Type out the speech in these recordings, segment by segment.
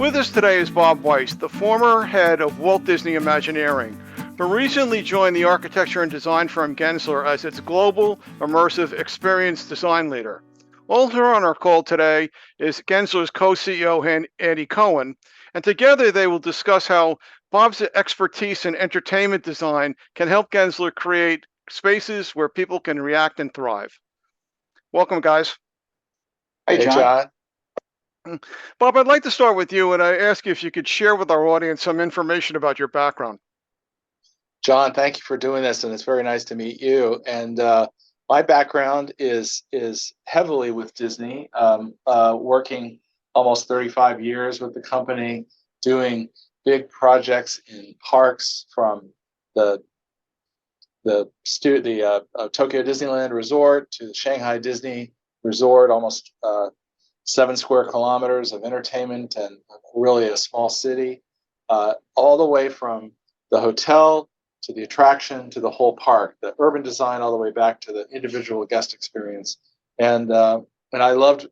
With us today is Bob Weiss, the former head of Walt Disney Imagineering, who recently joined the architecture and design firm Gensler as its global immersive experience design leader. Also on our call today is Gensler's co-CEO Andy Cohen, and together they will discuss how Bob's expertise in entertainment design can help Gensler create spaces where people can react and thrive. Welcome, guys. Hey, John. Bob, I'd like to start with you, and I ask you if you could share with our audience some information about your background. John, thank you for doing this, and it's very nice to meet you. And my background is heavily with Disney, working almost 35 years with the company, doing big projects in parks, from the Tokyo Disneyland Resort to the Shanghai Disney Resort, almost 7 square kilometers of entertainment and really a small city, all the way from the hotel to the attraction to the whole park, the urban design all the way back to the individual guest experience. And I loved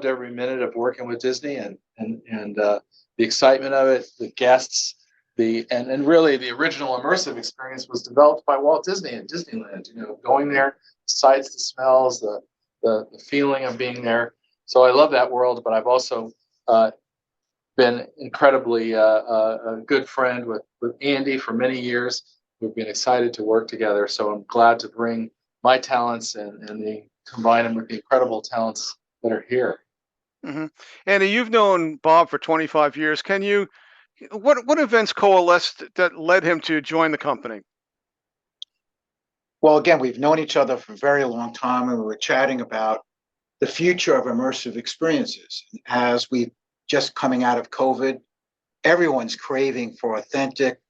every minute of working with Disney and the excitement of it, the guests, and really the original immersive experience was developed by Walt Disney and Disneyland. You know, going there, the sights, the smells, the feeling of being there. So I love that world, but I've also been incredibly a good friend with Andy for many years. We've been excited to work together. So I'm glad to bring my talents and combine them with the incredible talents that are here. Mm-hmm. Andy, you've known Bob for 25 years. What events coalesced that led him to join the company? Well, again, we've known each other for a very long time, and we were chatting about the future of immersive experiences. As we just coming out of COVID, everyone's craving for authentic,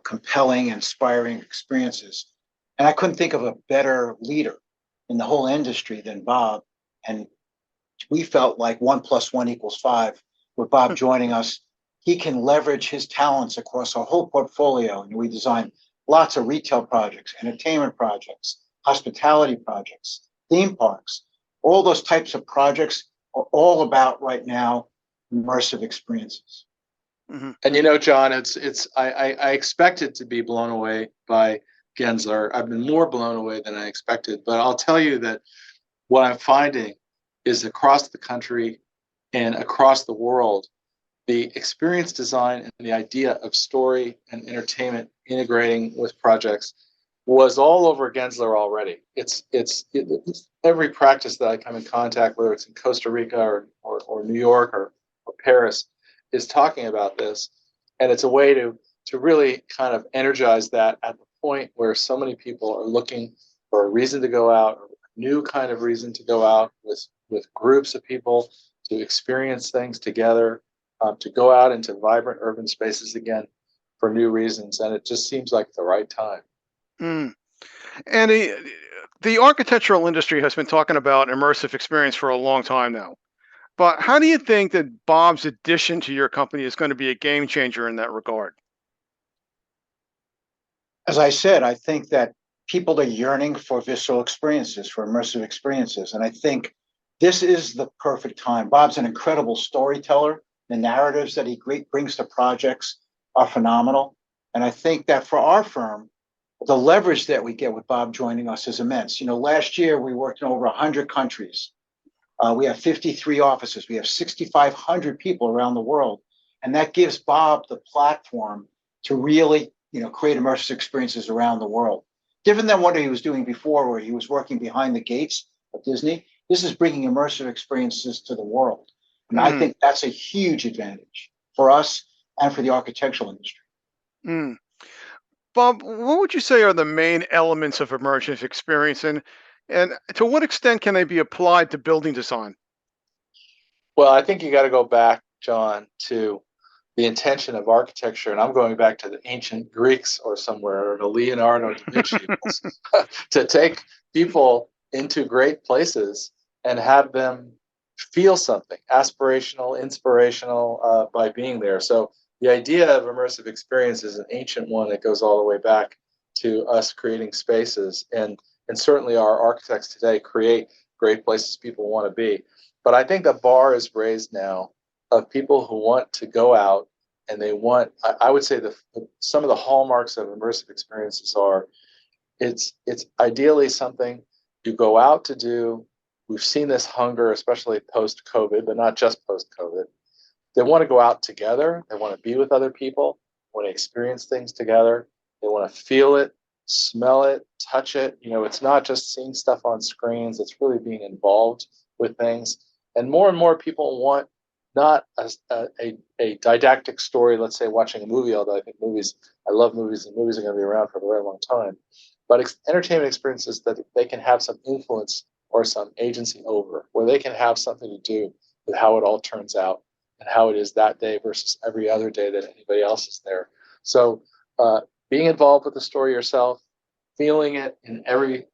compelling, inspiring experiences. And I couldn't think of a better leader in the whole industry than Bob. And we felt like 1 + 1 = 5. With Bob joining us, he can leverage his talents across our whole portfolio. And we designed lots of retail projects, entertainment projects, hospitality projects, theme parks. All those types of projects are all about right now immersive experiences. Mm-hmm. And John, I expected to be blown away by Gensler. I've been more blown away than I expected. But I'll tell you that what I'm finding is across the country and across the world, the experience design and the idea of story and entertainment integrating with projects was all over Gensler already. It's every practice that I come in contact, whether it's in Costa Rica or New York or Paris, is talking about this. And it's a way to really kind of energize that at the point where so many people are looking for a reason to go out, or a new kind of reason to go out with groups of people to experience things together, to go out into vibrant urban spaces again for new reasons. And it just seems like the right time. Mm. And the architectural industry has been talking about immersive experience for a long time now. But how do you think that Bob's addition to your company is going to be a game changer in that regard? As I said, I think that people are yearning for visceral experiences, for immersive experiences. And I think this is the perfect time. Bob's an incredible storyteller. The narratives that he brings to projects are phenomenal. And I think that for our firm, the leverage that we get with Bob joining us is immense. Last year we worked in over 100 countries. We have 53 offices. We have 6,500 people around the world. And that gives Bob the platform to really, create immersive experiences around the world. Different than what he was doing before, where he was working behind the gates of Disney. This is bringing immersive experiences to the world. And I think that's a huge advantage for us and for the architectural industry. Mm. Bob, what would you say are the main elements of immersive experience, and to what extent can they be applied to building design? Well, I think you got to go back, John, to the intention of architecture, and I'm going back to the ancient Greeks or somewhere, or to Leonardo da Vinci, to take people into great places and have them feel something aspirational, inspirational by being there. So the idea of immersive experience is an ancient one that goes all the way back to us creating spaces, and certainly our architects today create great places people want to be. But I think the bar is raised now of people who want to go out and they want. I would say some of the hallmarks of immersive experiences are it's ideally something you go out to do. We've seen this hunger, especially post COVID, but not just post COVID. They want to go out together. They want to be with other people, want to experience things together. They want to feel it, smell it, touch it. It's not just seeing stuff on screens. It's really being involved with things. And more people want not a didactic story, let's say watching a movie, although I love movies, and movies are going to be around for a very long time. But entertainment experiences that they can have some influence or some agency over, where they can have something to do with how it all turns out and how it is that day versus every other day that anybody else is there. So being involved with the story yourself, feeling it in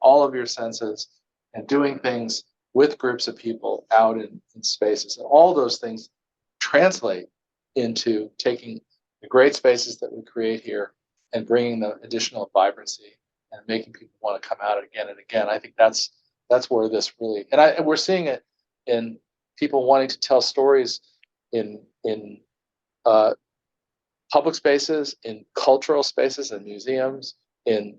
all of your senses, and doing things with groups of people out in spaces, and all those things translate into taking the great spaces that we create here and bringing the additional vibrancy and making people want to come out again and again. I think that's where this really, and we're seeing it in people wanting to tell stories in public spaces, in cultural spaces and museums, in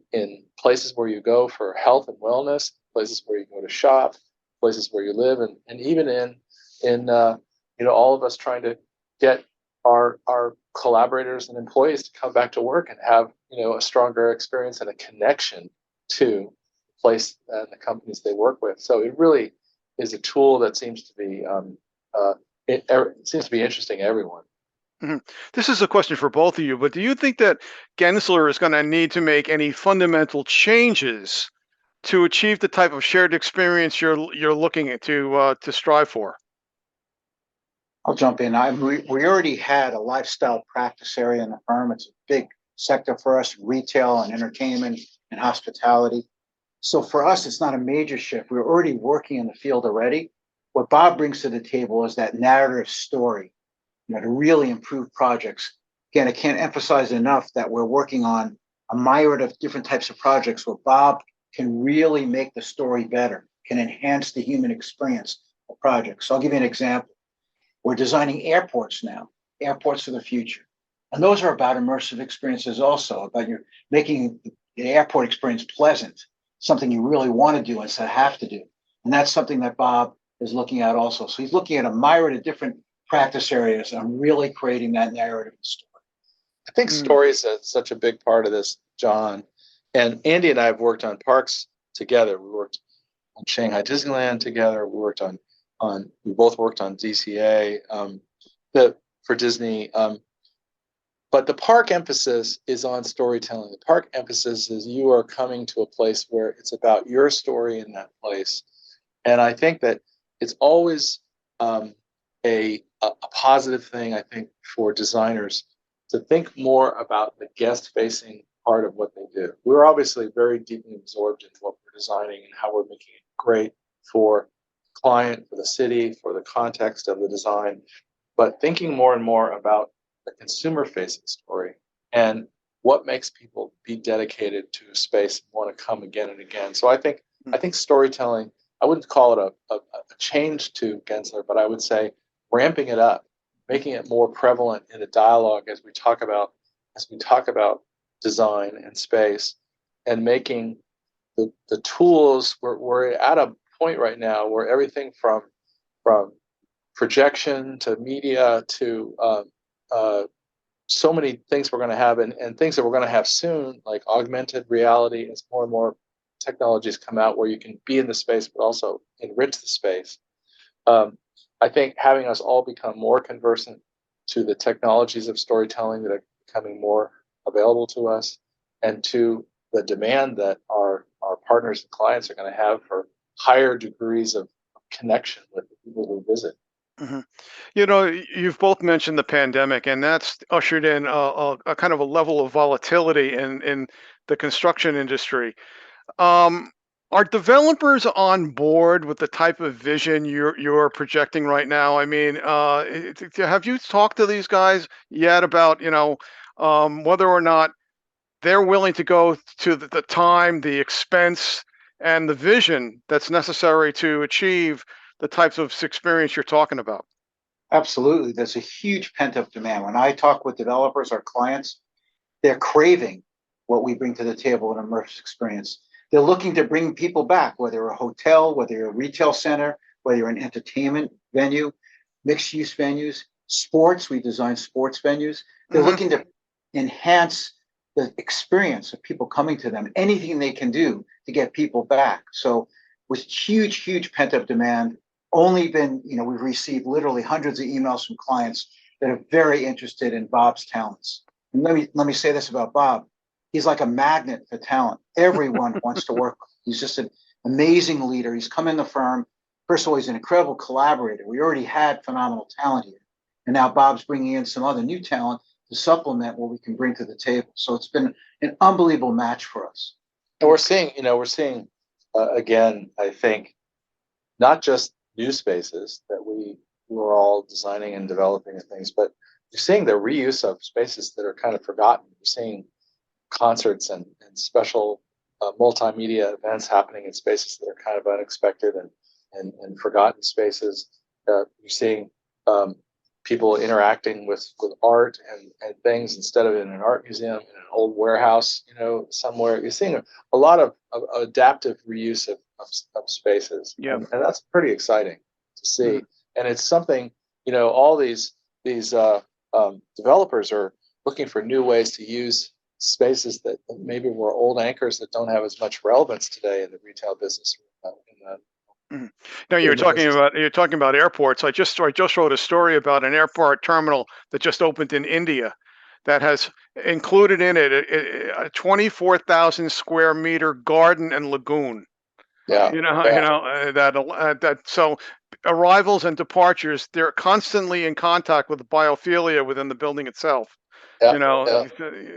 places where you go for health and wellness, places where you go to shop, places where you live, and even in all of us trying to get our collaborators and employees to come back to work and have a stronger experience and a connection to the place and the companies they work with. So it really is a tool that seems to be it seems to be interesting to everyone. Mm-hmm. This is a question for both of you, but do you think that Gensler is going to need to make any fundamental changes to achieve the type of shared experience you're looking at to strive for? I'll jump in. We already had a lifestyle practice area in the firm. It's a big sector for us, retail and entertainment and hospitality. So for us, it's not a major shift. We're already working in the field already. What Bob brings to the table is that narrative story, to really improve projects. Again, I can't emphasize enough that we're working on a myriad of different types of projects where Bob can really make the story better, can enhance the human experience of projects. So I'll give you an example. We're designing airports now, airports of the future. And those are about immersive experiences also, about making the airport experience pleasant, something you really want to do instead of have to do. And that's something that Bob is looking at also. So he's looking at a myriad of different practice areas and really creating that narrative story. I think story is such a big part of this, John. And Andy and I have worked on parks together. We worked on Shanghai Disneyland together. We both worked on DCA for Disney. But the park emphasis is on storytelling. The park emphasis is you are coming to a place where it's about your story in that place. And I think that it's always a positive thing, I think, for designers to think more about the guest-facing part of what they do. We're obviously very deeply absorbed in what we're designing and how we're making it great for the client, for the city, for the context of the design, but thinking more and more about the consumer-facing story and what makes people be dedicated to a space and want to come again and again. So I think storytelling, I wouldn't call it a change to Gensler, but I would say ramping it up, making it more prevalent in the dialogue as we talk about design and space, and making the tools. We're at a point right now where everything from projection to media to so many things we're going to have and things that we're going to have soon, like augmented reality, as more and more technologies come out where you can be in the space but also enrich the space. I think having us all become more conversant to the technologies of storytelling that are becoming more available to us, and to the demand that our partners and clients are going to have for higher degrees of connection with the people who visit. Mm-hmm. You've both mentioned the pandemic, and that's ushered in a kind of a level of volatility in the construction industry. Are developers on board with the type of vision you're projecting right now? I mean, have you talked to these guys yet about whether or not they're willing to go to the time, the expense, and the vision that's necessary to achieve the types of experience you're talking about? Absolutely. There's a huge pent up demand. When I talk with developers, our clients, they're craving what we bring to the table in immersive experience. They're looking to bring people back, whether you're a hotel, whether you're a retail center, whether you're an entertainment venue, mixed use venues, sports. We design sports venues. They're Hmm. looking to enhance the experience of people coming to them, anything they can do to get people back. So with huge pent up demand, only been, we've received literally hundreds of emails from clients that are very interested in Bob's talents. And let me say this about Bob. He's like a magnet for talent. Everyone wants to work. He's just an amazing leader. He's come in the firm. First of all, he's an incredible collaborator. We already had phenomenal talent here. And now Bob's bringing in some other new talent to supplement what we can bring to the table. So it's been an unbelievable match for us. And we're seeing again, I think, not just new spaces that we're all designing and developing and things, but you're seeing the reuse of spaces that are kind of forgotten. You're seeing concerts and special multimedia events happening in spaces that are kind of unexpected and forgotten spaces. You're seeing people interacting with art and things instead of in an art museum, in an old warehouse, somewhere. You're seeing a lot of adaptive reuse of spaces. Yeah. And that's pretty exciting to see. Mhm. And it's something, all these developers are looking for new ways to use spaces that maybe were old anchors that don't have as much relevance today in the retail business. Mhm. Now In the business. you're talking about airports. I just wrote a story about an airport terminal that just opened in India, that has included in it a 24,000 square meter garden and lagoon. Yeah, yeah, So arrivals and departures, they're constantly in contact with the biophilia within the building itself. yeah,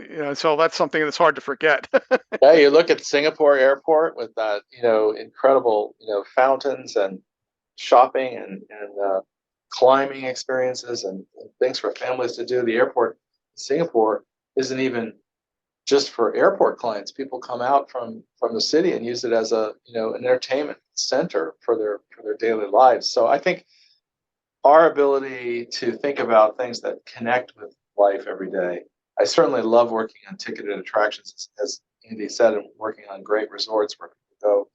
yeah. So that's something that's hard to forget. Yeah, you look at Singapore airport with that, incredible, fountains and shopping and climbing experiences and things for families to do. The airport in Singapore isn't even just for airport clients. People come out from the city and use it as an entertainment center for their daily lives. So I think our ability to think about things that connect with life every day. I certainly love working on ticketed attractions, as Andy said, and working on great resorts where people go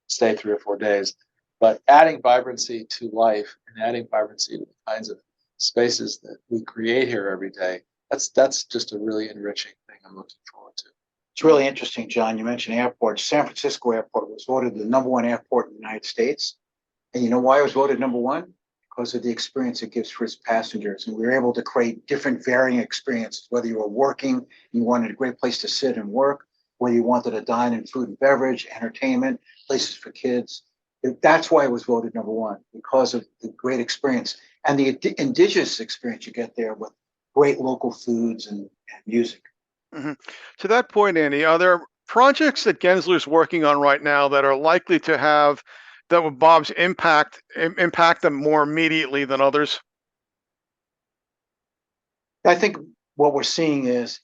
stay 3 or 4 days. But adding vibrancy to life and adding vibrancy to the kinds of spaces that we create here every day, that's just a really enriching thing I'm looking forward to. It's really interesting, John. You mentioned airports. San Francisco Airport was voted the number one airport in the United States. And you know why it was voted number one? Because of the experience it gives for its passengers. And we were able to create different varying experiences, whether you were working, you wanted a great place to sit and work, whether you wanted to dine in food and beverage, entertainment, places for kids. That's why it was voted number one, because of the great experience and the indigenous experience you get there with great local foods and music. Hmm. To that point, Andy, are there projects that Gensler's working on right now that are likely to have that would Bob's impact them more immediately than others? I think what we're seeing is,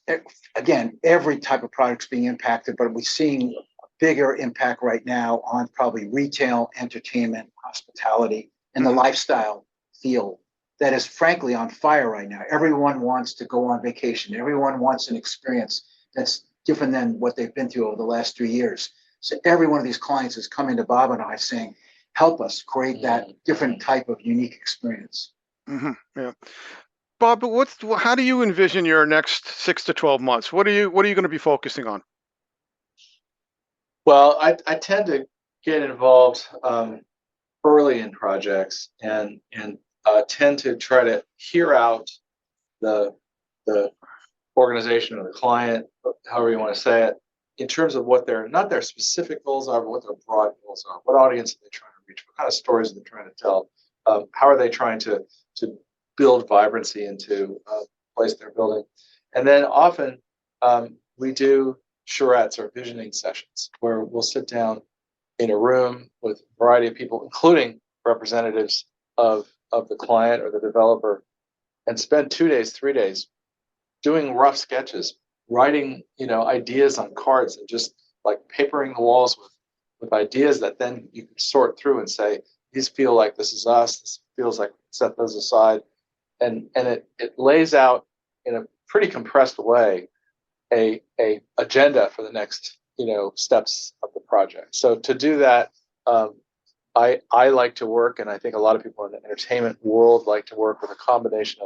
again, every type of product's being impacted, but we're seeing a bigger impact right now on probably retail, entertainment, hospitality, and the Hmm. lifestyle field that is frankly on fire right now. Everyone wants to go on vacation. Everyone wants an experience that's different than what they've been through over the last 3 years. So every one of these clients is coming to Bob and I saying, help us create that different type of unique experience. Hmm. Yeah. Bob, but how do you envision your next 6 to 12 months? What are you going to be focusing on? Well, I tend to get involved early in projects and tend to try to hear out the the organization or the client, however you want to say it, in terms of what their not their specific goals are, but what their broad goals are. What audience are they trying to reach? What kind of stories are they trying to tell? How are they trying to build vibrancy into the place they're building? And then often we do charrettes or visioning sessions where we'll sit down in a room with a variety of people, including representatives of the client or the developer, and spend 2 days, 3 days doing rough sketches, writing, ideas on cards and just like papering the walls with ideas that then you can sort through and say, these feel like this is us. This feels like set those aside, and it lays out in a pretty compressed way a agenda for the next steps of the project. So to do that, I like to work, and I think a lot of people in the entertainment world like to work with a combination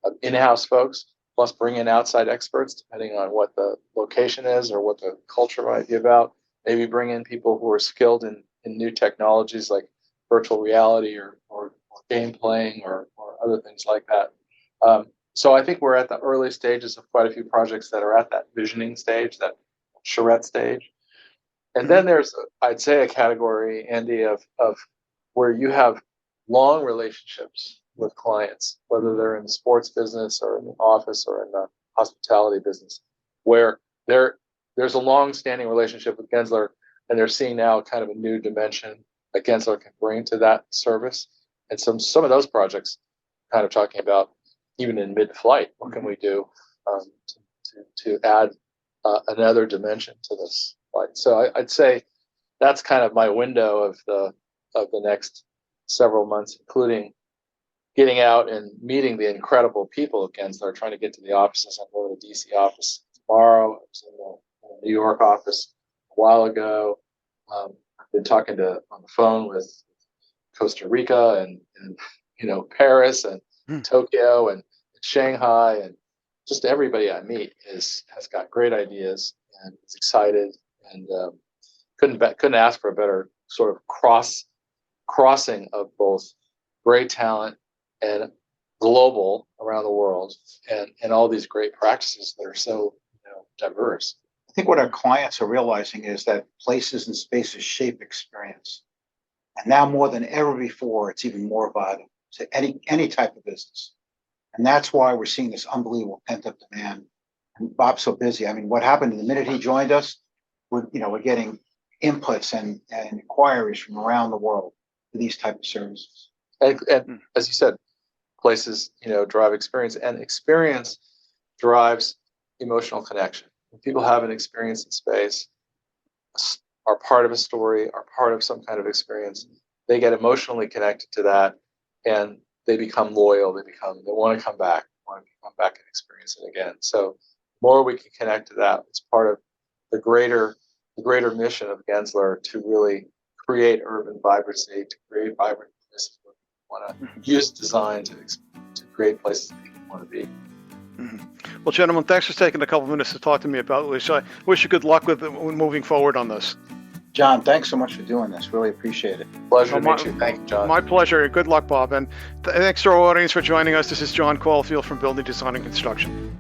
of in-house folks plus bring in outside experts, depending on what the location is or what the culture might be about. Maybe bring in people who are skilled in new technologies like virtual reality or game playing or other things like that. So I think we're at the early stages of quite a few projects that are at that visioning stage, that charrette stage. And then there's, I'd say, a category, Andy, of where you have long relationships with clients, whether they're in the sports business or in the office or in the hospitality business, where there's a long-standing relationship with Gensler, and they're seeing now kind of a new dimension that Gensler can bring to that service. And some of those projects, kind of talking about even in mid-flight, what can we do to add another dimension to this flight? So I'd say that's kind of my window of the next several months, including getting out and meeting the incredible people of Gensler, trying to get to the offices. I'm going to the DC office tomorrow. I was in the New York office a while ago. I've been talking on the phone with Costa Rica and Paris and Tokyo and Shanghai, and just everybody I meet has got great ideas and is excited, and couldn't ask for a better sort of crossing of both great talent and global around the world, and all these great practices that are so diverse. I think what our clients are realizing is that places and spaces shape experience. And now more than ever before, it's even more vital to any type of business. And that's why we're seeing this unbelievable pent-up demand. And Bob's so busy. I mean, what happened the minute he joined us, we're getting inputs and inquiries from around the world for these type of services. And as you said, places drive experience, and experience drives emotional connection. When people have an experience in space, are part of a story, are part of some kind of experience, they get emotionally connected to that, and they become loyal. They want to come back, and experience it again. So the more we can connect to that, it's part of the greater mission of Gensler to really create urban vibrancy, to create vibrant places where people want to use design to create places that people want to be. Well, gentlemen, thanks for taking a couple of minutes to talk to me about this. I wish you good luck with moving forward on this. John, thanks so much for doing this. Really appreciate it. Pleasure to meet you. Thank you, John. My pleasure. Good luck, Bob. And thanks to our audience for joining us. This is John Caulfield from Building Design and Construction.